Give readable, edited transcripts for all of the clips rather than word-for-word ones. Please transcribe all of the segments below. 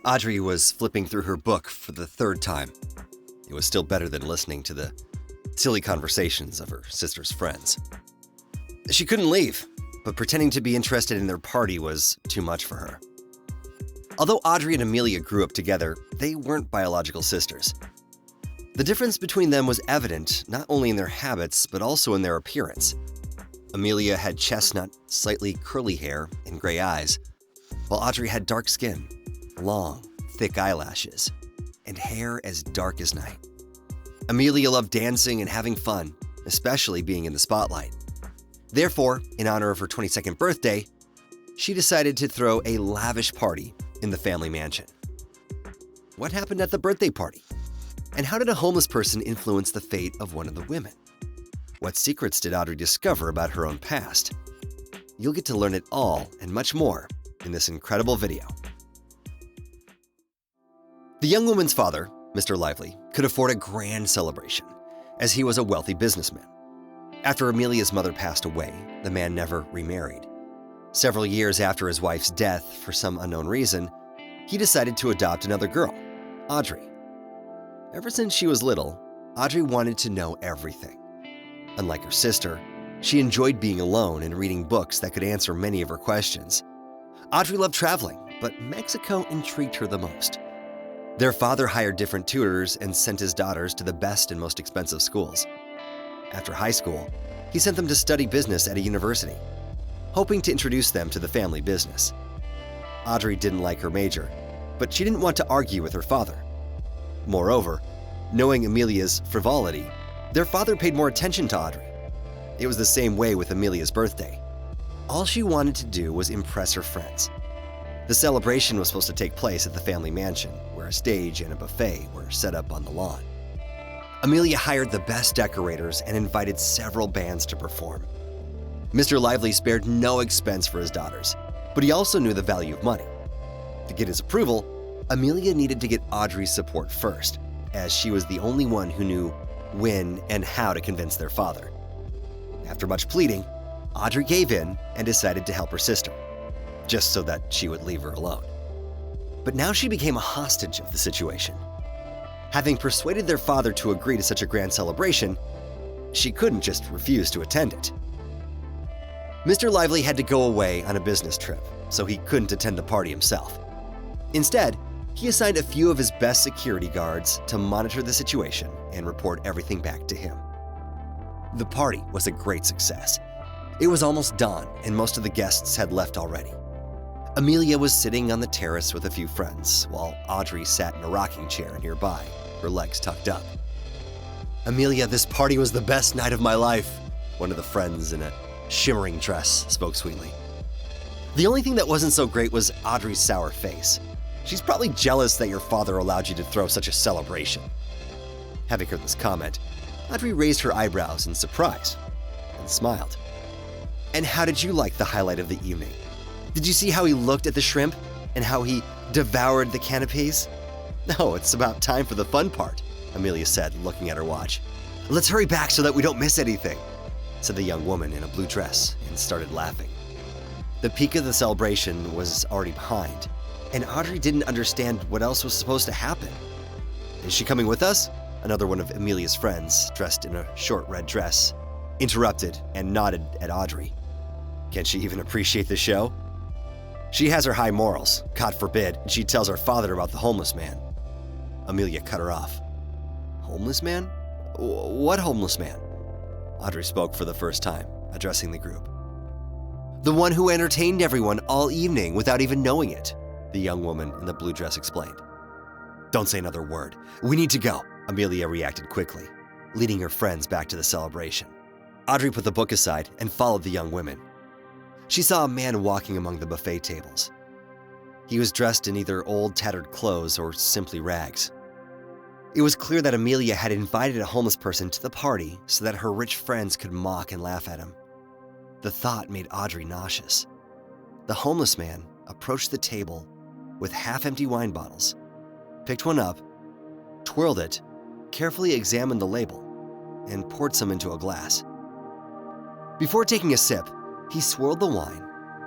Audrey was flipping through her book for the third time. It was still better than listening to the silly conversations of her sister's friends. She couldn't leave, but pretending to be interested in their party was too much for her. Although Audrey and Amelia grew up together, they weren't biological sisters. The difference between them was evident not only in their habits, but also in their appearance. Amelia had chestnut, slightly curly hair and gray eyes, while Audrey had dark skin, long, thick eyelashes, and hair as dark as night. Amelia loved dancing and having fun, especially being in the spotlight. Therefore, in honor of her 22nd birthday, she decided to throw a lavish party in the family mansion. What happened at the birthday party? And how did a homeless person influence the fate of one of the women? What secrets did Audrey discover about her own past? You'll get to learn it all and much more in this incredible video. The young woman's father, Mr. Lively, could afford a grand celebration, as he was a wealthy businessman. After Amelia's mother passed away, the man never remarried. Several years after his wife's death, for some unknown reason, he decided to adopt another girl, Audrey. Ever since she was little, Audrey wanted to know everything. Unlike her sister, she enjoyed being alone and reading books that could answer many of her questions. Audrey loved traveling, but Mexico intrigued her the most. Their father hired different tutors and sent his daughters to the best and most expensive schools. After high school, he sent them to study business at a university, hoping to introduce them to the family business. Audrey didn't like her major, but she didn't want to argue with her father. Moreover, knowing Amelia's frivolity, their father paid more attention to Audrey. It was the same way with Amelia's birthday. All she wanted to do was impress her friends. The celebration was supposed to take place at the family mansion, where a stage and a buffet were set up on the lawn. Amelia hired the best decorators and invited several bands to perform. Mr. Lively spared no expense for his daughters, but he also knew the value of money. To get his approval, Amelia needed to get Audrey's support first, as she was the only one who knew when and how to convince their father. After much pleading, Audrey gave in and decided to help her sister, just so that she would leave her alone. But now she became a hostage of the situation. Having persuaded their father to agree to such a grand celebration, she couldn't just refuse to attend it. Mr. Lively had to go away on a business trip, so he couldn't attend the party himself. Instead, he assigned a few of his best security guards to monitor the situation and report everything back to him. The party was a great success. It was almost dawn, and most of the guests had left already. Amelia was sitting on the terrace with a few friends, while Audrey sat in a rocking chair nearby, her legs tucked up. "Amelia, this party was the best night of my life," one of the friends in a shimmering dress spoke sweetly. The only thing that wasn't so great was Audrey's sour face. "She's probably jealous that your father allowed you to throw such a celebration." Having heard this comment, Audrey raised her eyebrows in surprise and smiled. "And how did you like the highlight of the evening? Did you see how he looked at the shrimp and how he devoured the canapes?" "No, it's about time for the fun part," Amelia said, looking at her watch. "Let's hurry back so that we don't miss anything," said the young woman in a blue dress, and started laughing. The peak of the celebration was already behind, and Audrey didn't understand what else was supposed to happen. "Is she coming with us?" Another one of Amelia's friends, dressed in a short red dress, interrupted and nodded at Audrey. Can she even appreciate the show? "She has her high morals. God forbid she tells her father about the homeless man." Amelia cut her off. "Homeless man? What homeless man?" Audrey spoke for the first time, addressing the group. "The one who entertained everyone all evening without even knowing it," the young woman in the blue dress explained. "Don't say another word. We need to go," Amelia reacted quickly, leading her friends back to the celebration. Audrey put the book aside and followed the young women. She saw a man walking among the buffet tables. He was dressed in either old, tattered clothes or simply rags. It was clear that Amelia had invited a homeless person to the party so that her rich friends could mock and laugh at him. The thought made Audrey nauseous. The homeless man approached the table with half-empty wine bottles, picked one up, twirled it, carefully examined the label, and poured some into a glass. Before taking a sip, he swirled the wine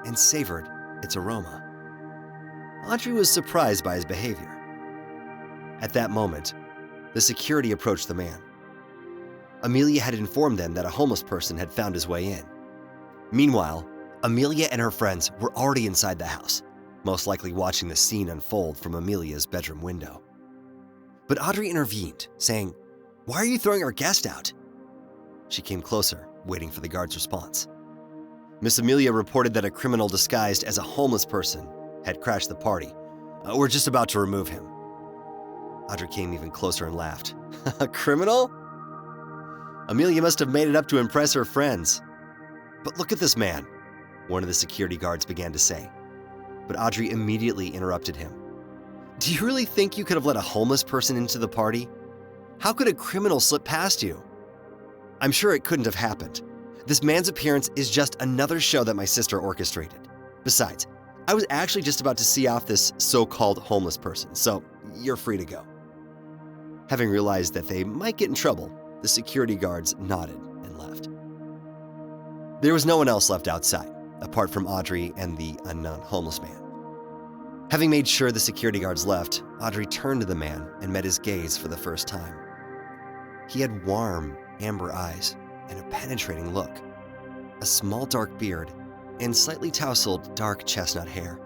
and savored its aroma. Audrey was surprised by his behavior. At that moment, the security approached the man. Amelia had informed them that a homeless person had found his way in. Meanwhile, Amelia and her friends were already inside the house, most likely watching the scene unfold from Amelia's bedroom window. But Audrey intervened, saying, "Why are you throwing our guest out?" She came closer, waiting for the guard's response. Miss Amelia reported that a criminal disguised as a homeless person had crashed the party. We're just about to remove him." Audrey came even closer and laughed. "A criminal? Amelia must have made it up to impress her friends. But look at this man," one of the security guards began to say. But Audrey immediately interrupted him. "Do you really think you could have let a homeless person into the party? How could a criminal slip past you? I'm sure it couldn't have happened. This man's appearance is just another show that my sister orchestrated. Besides, I was actually just about to see off this so-called homeless person, so you're free to go." Having realized that they might get in trouble, the security guards nodded and left. There was no one else left outside, apart from Audrey and the unknown homeless man. Having made sure the security guards left, Audrey turned to the man and met his gaze for the first time. He had warm, amber eyes and a penetrating look, a small dark beard, and slightly tousled dark chestnut hair.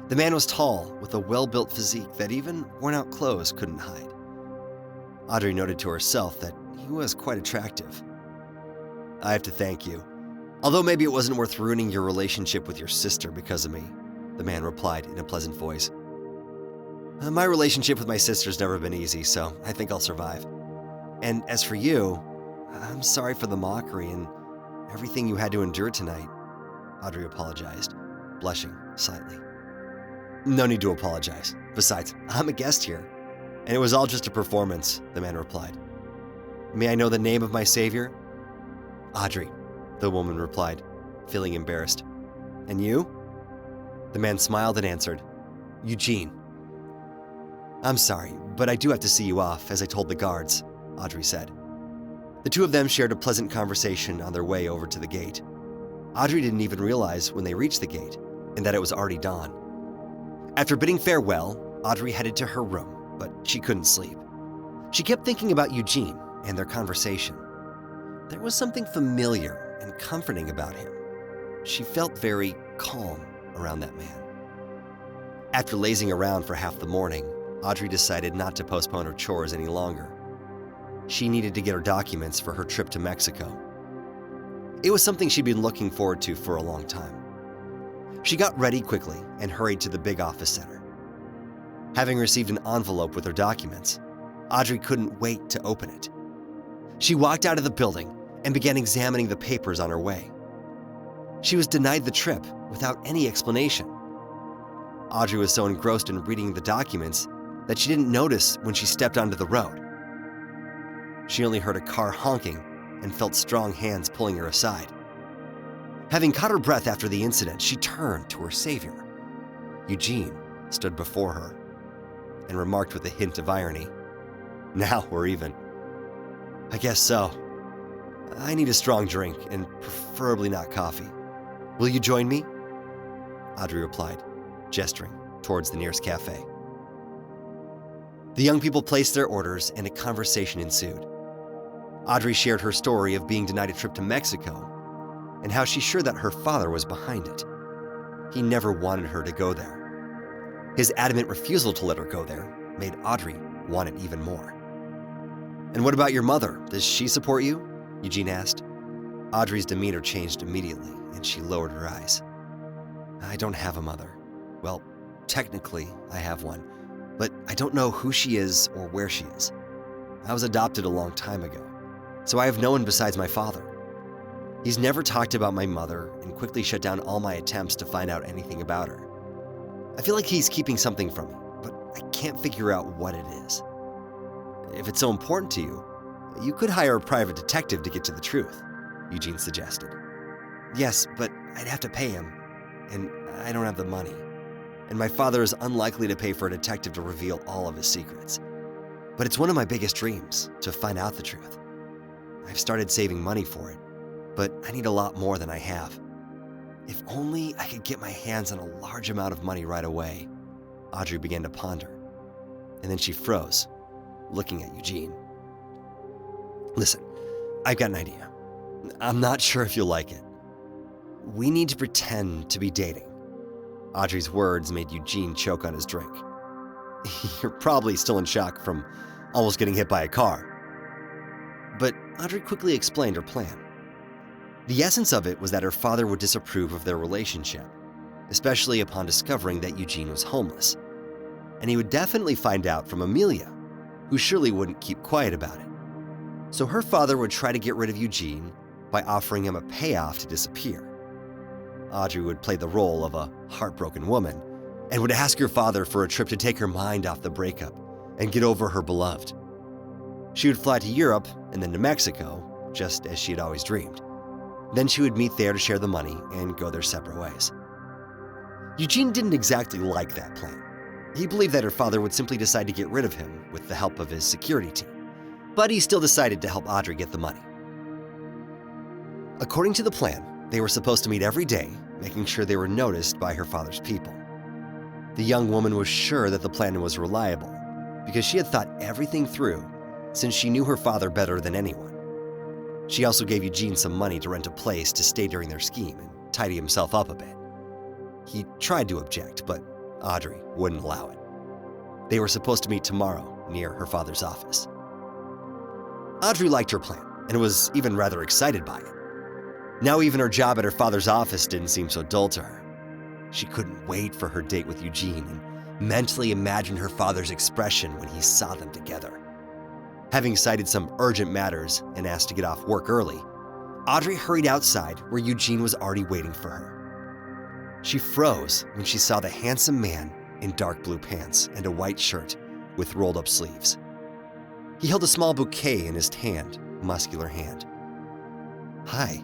The man was tall, with a well-built physique that even worn-out clothes couldn't hide. Audrey noted to herself that he was quite attractive. "I have to thank you. Although maybe it wasn't worth ruining your relationship with your sister because of me," the man replied in a pleasant voice. "My relationship with my sister's never been easy, so I think I'll survive. And as for you, I'm sorry for the mockery and everything you had to endure tonight," Audrey apologized, blushing slightly. "No need to apologize. Besides, I'm a guest here, and it was all just a performance," the man replied. "May I know the name of my savior?" "Audrey," the woman replied, feeling embarrassed. "And you?" The man smiled and answered, "Eugene." "I'm sorry, but I do have to see you off, as I told the guards," Audrey said. The two of them shared a pleasant conversation on their way over to the gate. Audrey didn't even realize when they reached the gate, and that it was already dawn. After bidding farewell, Audrey headed to her room, but she couldn't sleep. She kept thinking about Eugene and their conversation. There was something familiar and comforting about him. She felt very calm around that man. After lazing around for half the morning, Audrey decided not to postpone her chores any longer. She needed to get her documents for her trip to Mexico. It was something she'd been looking forward to for a long time. She got ready quickly and hurried to the big office center. Having received an envelope with her documents, Audrey couldn't wait to open it. She walked out of the building and began examining the papers on her way. She was denied the trip without any explanation. Audrey was so engrossed in reading the documents that she didn't notice when she stepped onto the road. She only heard a car honking and felt strong hands pulling her aside. Having caught her breath after the incident, she turned to her savior. Eugene stood before her and remarked with a hint of irony, "Now we're even." "I guess so. I need a strong drink, and preferably not coffee. Will you join me?" Audrey replied, gesturing towards the nearest cafe. The young people placed their orders, and a conversation ensued. Audrey shared her story of being denied a trip to Mexico and how she's sure that her father was behind it. He never wanted her to go there. His adamant refusal to let her go there made Audrey want it even more. "And what about your mother? Does she support you?" Eugene asked. Audrey's demeanor changed immediately, and she lowered her eyes. "I don't have a mother. Well, technically, I have one, but I don't know who she is or where she is. I was adopted a long time ago, so I have no one besides my father. He's never talked about my mother and quickly shut down all my attempts to find out anything about her. I feel like he's keeping something from me, but I can't figure out what it is. If it's so important to you, you could hire a private detective to get to the truth," Eugene suggested. "Yes, but I'd have to pay him, and I don't have the money. And my father is unlikely to pay for a detective to reveal all of his secrets. But it's one of my biggest dreams, to find out the truth. I've started saving money for it, but I need a lot more than I have. If only I could get my hands on a large amount of money right away, Audrey began to ponder, and then she froze, looking at Eugene. "Listen, I've got an idea. I'm not sure if you'll like it. We need to pretend to be dating." Audrey's words made Eugene choke on his drink. "You're probably still in shock from almost getting hit by a car." But Audrey quickly explained her plan. The essence of it was that her father would disapprove of their relationship, especially upon discovering that Eugene was homeless. And he would definitely find out from Amelia, who surely wouldn't keep quiet about it. So her father would try to get rid of Eugene by offering him a payoff to disappear. Audrey would play the role of a heartbroken woman and would ask her father for a trip to take her mind off the breakup and get over her beloved. She would fly to Europe and then to Mexico, just as she had always dreamed. Then she would meet there to share the money and go their separate ways. Eugene didn't exactly like that plan. He believed that her father would simply decide to get rid of him with the help of his security team, but he still decided to help Audrey get the money. According to the plan, they were supposed to meet every day, making sure they were noticed by her father's people. The young woman was sure that the plan was reliable because she had thought everything through since she knew her father better than anyone. She also gave Eugene some money to rent a place to stay during their scheme and tidy himself up a bit. He tried to object, but Audrey wouldn't allow it. They were supposed to meet tomorrow near her father's office. Audrey liked her plan and was even rather excited by it. Now even her job at her father's office didn't seem so dull to her. She couldn't wait for her date with Eugene and mentally imagined her father's expression when he saw them together. Having cited some urgent matters and asked to get off work early, Audrey hurried outside where Eugene was already waiting for her. She froze when she saw the handsome man in dark blue pants and a white shirt with rolled-up sleeves. He held a small bouquet in his muscular hand. "Hi,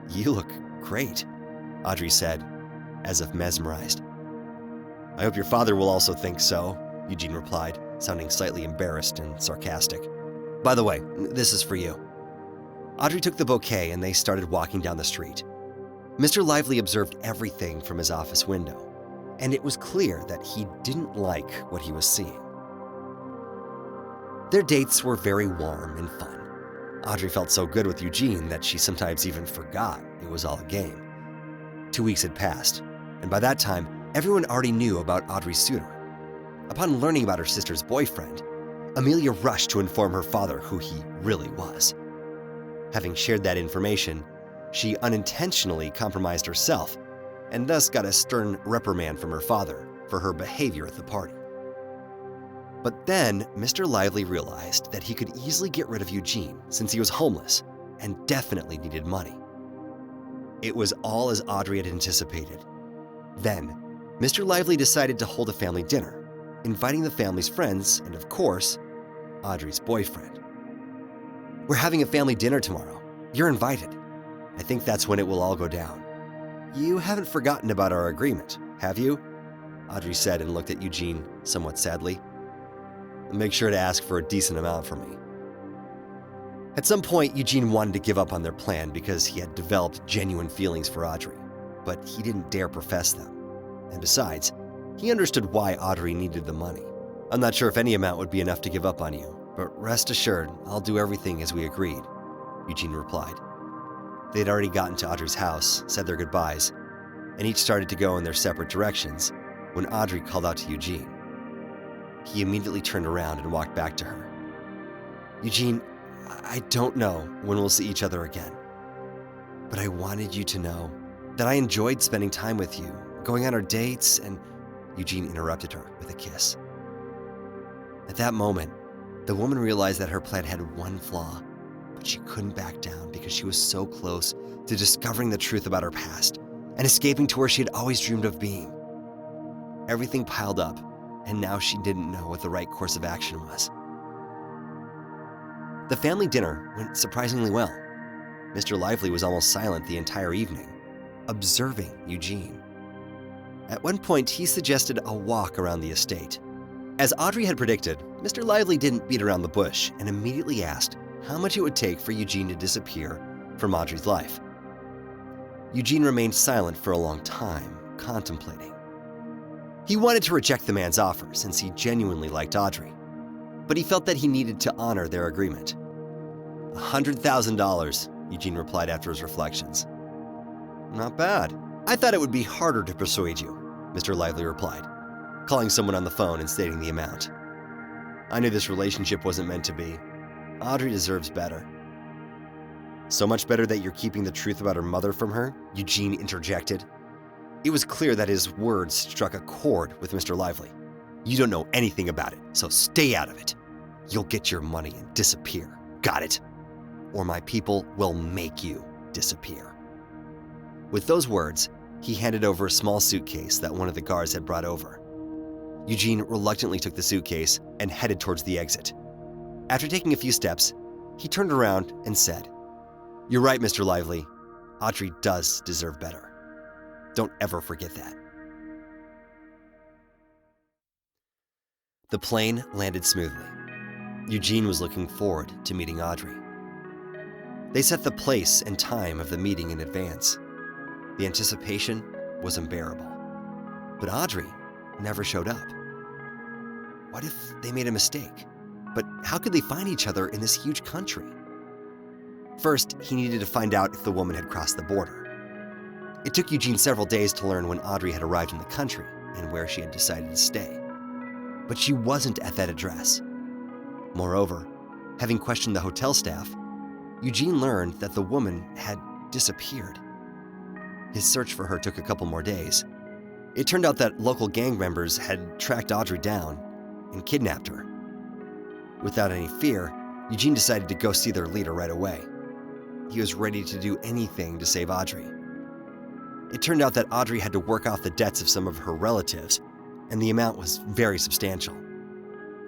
you look great," Audrey said, as if mesmerized. "I hope your father will also think so," Eugene replied, sounding slightly embarrassed and sarcastic. "By the way, this is for you." Audrey took the bouquet and they started walking down the street. Mr. Lively observed everything from his office window, and it was clear that he didn't like what he was seeing. Their dates were very warm and fun. Audrey felt so good with Eugene that she sometimes even forgot it was all a game. 2 weeks had passed, and by that time, everyone already knew about Audrey's suitor. Upon learning about her sister's boyfriend, Amelia rushed to inform her father who he really was. Having shared that information, she unintentionally compromised herself and thus got a stern reprimand from her father for her behavior at the party. But then, Mr. Lively realized that he could easily get rid of Eugene since he was homeless and definitely needed money. It was all as Audrey had anticipated. Then, Mr. Lively decided to hold a family dinner, inviting the family's friends and, of course, Audrey's boyfriend. "We're having a family dinner tomorrow. You're invited. I think that's when it will all go down. You haven't forgotten about our agreement, have you?" Audrey said and looked at Eugene somewhat sadly. "Make sure to ask for a decent amount for me." At some point, Eugene wanted to give up on their plan because he had developed genuine feelings for Audrey, but he didn't dare profess them. And besides, he understood why Audrey needed the money. "I'm not sure if any amount would be enough to give up on you, but rest assured, I'll do everything as we agreed," Eugene replied. They had already gotten to Audrey's house, said their goodbyes, and each started to go in their separate directions when Audrey called out to Eugene. He immediately turned around and walked back to her. "Eugene, I don't know when we'll see each other again, but I wanted you to know that I enjoyed spending time with you, going on our dates," and Eugene interrupted her with a kiss. At that moment, the woman realized that her plan had one flaw, but she couldn't back down because she was so close to discovering the truth about her past and escaping to where she had always dreamed of being. Everything piled up, and now she didn't know what the right course of action was. The family dinner went surprisingly well. Mr. Lively was almost silent the entire evening, observing Eugene. At one point, he suggested a walk around the estate. As Audrey had predicted, Mr. Lively didn't beat around the bush and immediately asked how much it would take for Eugene to disappear from Audrey's life. Eugene remained silent for a long time, contemplating. He wanted to reject the man's offer since he genuinely liked Audrey, but he felt that he needed to honor their agreement. $100,000, Eugene replied after his reflections. Not bad. I thought it would be harder to persuade you, Mr. Lively replied, calling someone on the phone and stating the amount. I knew this relationship wasn't meant to be. Audrey deserves better. So much better that you're keeping the truth about her mother from her? Eugene interjected. It was clear that his words struck a chord with Mr. Lively. You don't know anything about it, so stay out of it. You'll get your money and disappear. Got it? Or my people will make you disappear. With those words, he handed over a small suitcase that one of the guards had brought over. Eugene reluctantly took the suitcase and headed towards the exit. After taking a few steps, he turned around and said, You're right, Mr. Lively. Audrey does deserve better. Don't ever forget that. The plane landed smoothly. Eugene was looking forward to meeting Audrey. They set the place and time of the meeting in advance. The anticipation was unbearable. But Audrey never showed up. What if they made a mistake? But how could they find each other in this huge country? First, he needed to find out if the woman had crossed the border. It took Eugene several days to learn when Audrey had arrived in the country and where she had decided to stay. But she wasn't at that address. Moreover, having questioned the hotel staff, Eugene learned that the woman had disappeared. His search for her took a couple more days. It turned out that local gang members had tracked Audrey down and kidnapped her. Without any fear, Eugene decided to go see their leader right away. He was ready to do anything to save Audrey. It turned out that Audrey had to work off the debts of some of her relatives, and the amount was very substantial.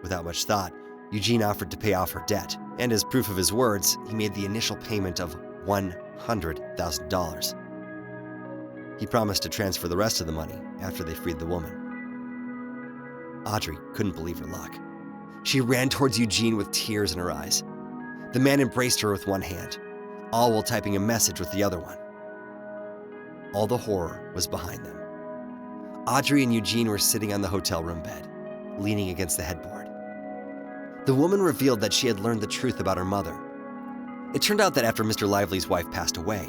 Without much thought, Eugene offered to pay off her debt, and as proof of his words, he made the initial payment of $100,000. He promised to transfer the rest of the money after they freed the woman. Audrey couldn't believe her luck. She ran towards Eugene with tears in her eyes. The man embraced her with one hand, all while typing a message with the other one. All the horror was behind them. Audrey and Eugene were sitting on the hotel room bed, leaning against the headboard. The woman revealed that she had learned the truth about her mother. It turned out that after Mr. Lively's wife passed away,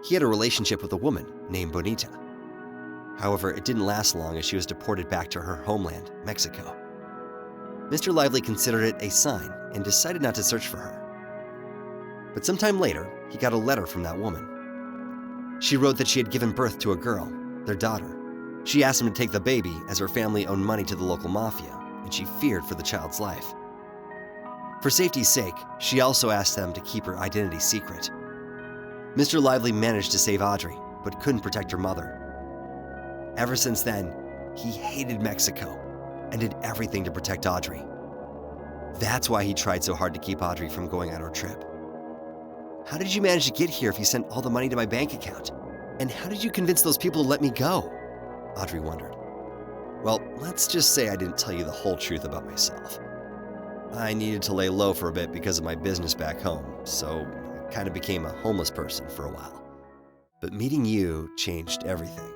he had a relationship with a woman named Bonita. However, it didn't last long as she was deported back to her homeland, Mexico. Mr. Lively considered it a sign and decided not to search for her. But sometime later, he got a letter from that woman. She wrote that she had given birth to a girl, their daughter. She asked him to take the baby as her family owed money to the local mafia, and she feared for the child's life. For safety's sake, she also asked them to keep her identity secret. Mr. Lively managed to save Audrey, but couldn't protect her mother. Ever since then, he hated Mexico and did everything to protect Audrey. That's why he tried so hard to keep Audrey from going on her trip. How did you manage to get here if you sent all the money to my bank account? And how did you convince those people to let me go? Audrey wondered. Well, let's just say I didn't tell you the whole truth about myself. I needed to lay low for a bit because of my business back home, so I kind of became a homeless person for a while. But meeting you changed everything.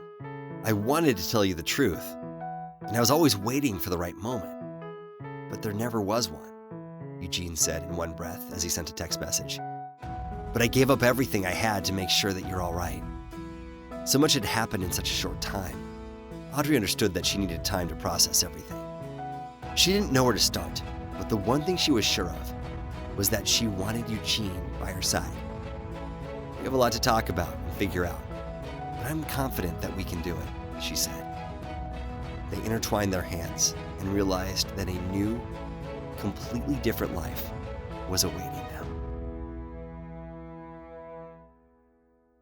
I wanted to tell you the truth, and I was always waiting for the right moment. But there never was one, Eugene said in one breath as he sent a text message. But I gave up everything I had to make sure that you're all right. So much had happened in such a short time. Audrey understood that she needed time to process everything. She didn't know where to start, but the one thing she was sure of was that she wanted Eugene by her side. We have a lot to talk about and figure out, but I'm confident that we can do it, she said. They intertwined their hands and realized that a new, completely different life was awaiting them.